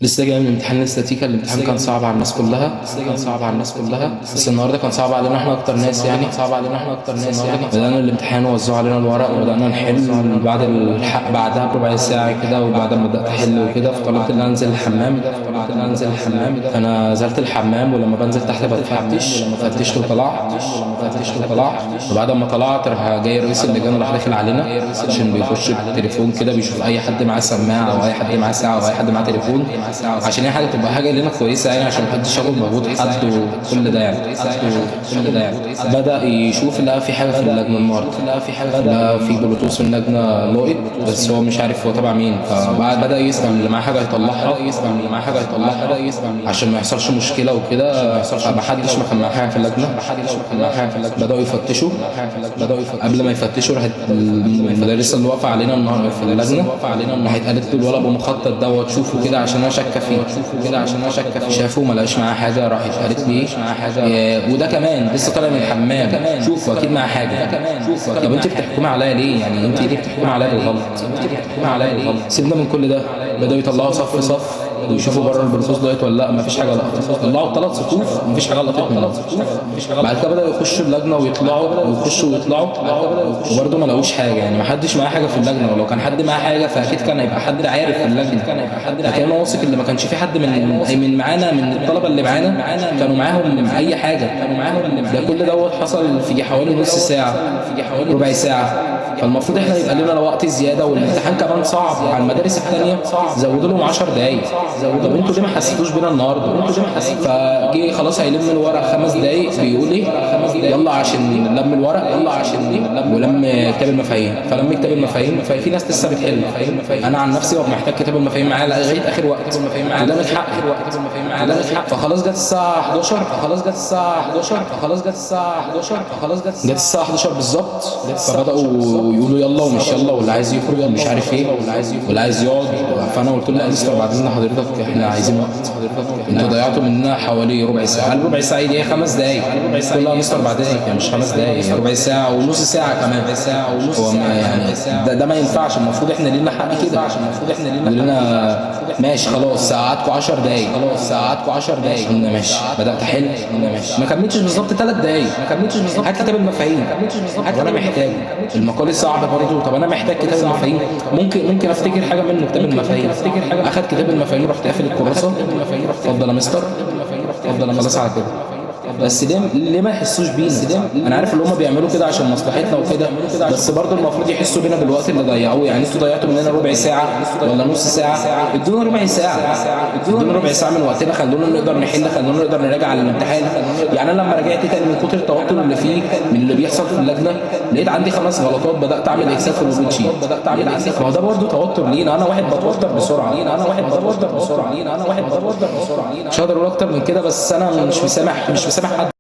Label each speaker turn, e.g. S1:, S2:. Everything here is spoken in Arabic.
S1: لسه جاي من امتحان الاستاتيكا. الامتحان كان صعب على الناس كلها، بس النهارده كان صعب علينا احنا اكتر ناس، يعني بدأنا الامتحان ووزعوا علينا الورق وبدأنا نحل بعد الحق بعدها بربع ساعة كده. وبعد ما بدأت احل وكده فطلبت ان انا انزل الحمام، فانا نزلت الحمام. ولما بنزل تحت بتفتش، وطلعت. وبعد ما طلعت راح جاي رئيس اللجان راح داخل علينا عشان بيخش بالتليفون كده، بيشوف اي حد معاه سماعه او اي حد معاه ساعه او اي حد معاه تليفون، عشان هي حاجه تبقى حاجه لنا كويسه، يعني عشان محدش ياخد مجهود حد وكل ده يعني. بدأ يشوف لقى في حاجه في اللجنه النهارده، لقى في بلوتوث في اللجنه لاقط، بس هو مش عارف هو تبع مين. فبعد بدأ يسمع اللي معاه حاجه يطلعها، عشان ما يحصلش مشكله وكده. فمحدش ما كان معاه حاجه في اللجنه، بدأوا يفتشوا. قبل ما يفتشوا راحت المدرسه اللي واقفه علينا النهارده في اللجنه راحت قالت له الولد بمخطط دوت شوفه كده عشان انا شاكه فيه. شافه ما لقاش معاه حاجه، راحت قالت لي وده كمان لسه طالع من الحمام شوفوا اكيد معاه حاجه. طب انت بتحكمي عليا ليه؟ يعني انت ليه بتحكمي عليا بالغلط؟ سيبنا من كل ده. بدأوا يطلعوا صف ويشوفوا بره البلوتوث لقيت ولا لا. مفيش حاجه لقطت. طلعوا 3 صفوف ومفيش حاجه لقطت منهم. بعد كده بدأوا يخشوا اللجنه ويطلعوا وبرده ما لقوش حاجه. يعني ما حدش معاه حاجه في اللجنه، ولو كان حد معاه حاجه فاكيد كان هيبقى حد عارف في اللجنه. لكن انا واثق ان ما كانش في حد من معانا من الطلبه اللي معانا كانوا معاهم اي حاجه. ده كل دوت حصل في حوالي نص ساعه، ربع ساعه. فالمفروض احنا يبقى لنا وقت زياده، والامتحان كمان صعب على المدارس الثانيه، زودوا لهم 10 دقائق. طب انتوا ليه ما حسيتوش بينا النهارده؟ فجي خلاص هيلم الورق 5 دقائق، بيقول ايه يلا عشان لم الورق، ولم كتاب المفاهيم. فلم كتاب المفاهيم في ناس لسه بتحل. انا عن نفسي ببقى محتاج كتاب المفاهيم معايا لغايه اخر وقت، وده من حق. فخلاص جت الساعه 11، جت الساعه 11 بالظبط. فبداوا يقولوا يلا ومش يلا، واللي عايز يخرج مش عارف ايه، واللي عايز يقعد. فانا قلت له مستر بعدين حضرتك احنا عايزين وقت، انتوا ضيعتوا مننا حوالي ربع ساعه. ربع ساعه دي 5 دقائق. قلت له مستر بعدين يعني مش 5 دقائق، ربع ساعه ونص ساعه كمان. هو يعني ده ما ينفعش. المفروض احنا لينا حق كده. لنا ماشي خلاص ساعاتكم 10 دقايق، قلنا ماشي. بدأت احل، ما كملتش بالظبط 3 دقايق. هات كتاب المفاهيم. طب انا محتاج المقال صعب برضه. طب انا محتاج كتاب المفاهيم. ممكن افتكر حاجه منه كتاب المفاهيم. اخد كتاب المفاهيم رحت قافل الكراسه. اتفضل يا مستر، خلاص على كده. بس ليه ما يحسوش بينا؟ انا عارف ان هم بيعملوا كده عشان مصلحتنا وكده، بس برضه المفروض يحسوا بينا بالوقت اللي ضيعوه. يعني انتوا ضيعتوا مننا ربع ساعه ولا نص ساعه، ادونا ربع ساعه، من وقتنا. خلونا نقدر نحل، خلونا نقدر نراجع على الامتحان. يعني انا لما رجعت تاني من كتر التوتر اللي فيه من اللي بيحصل في اللجنه، لقيت عندي 5 غلطات. بدات اعمل اكسات في الورد شيت. ما هو ده برضه توتر لينا. انا واحد بتوتر بسرعه، مش هقدر اقول اكتر من كده. بس انا مش مسامح حد.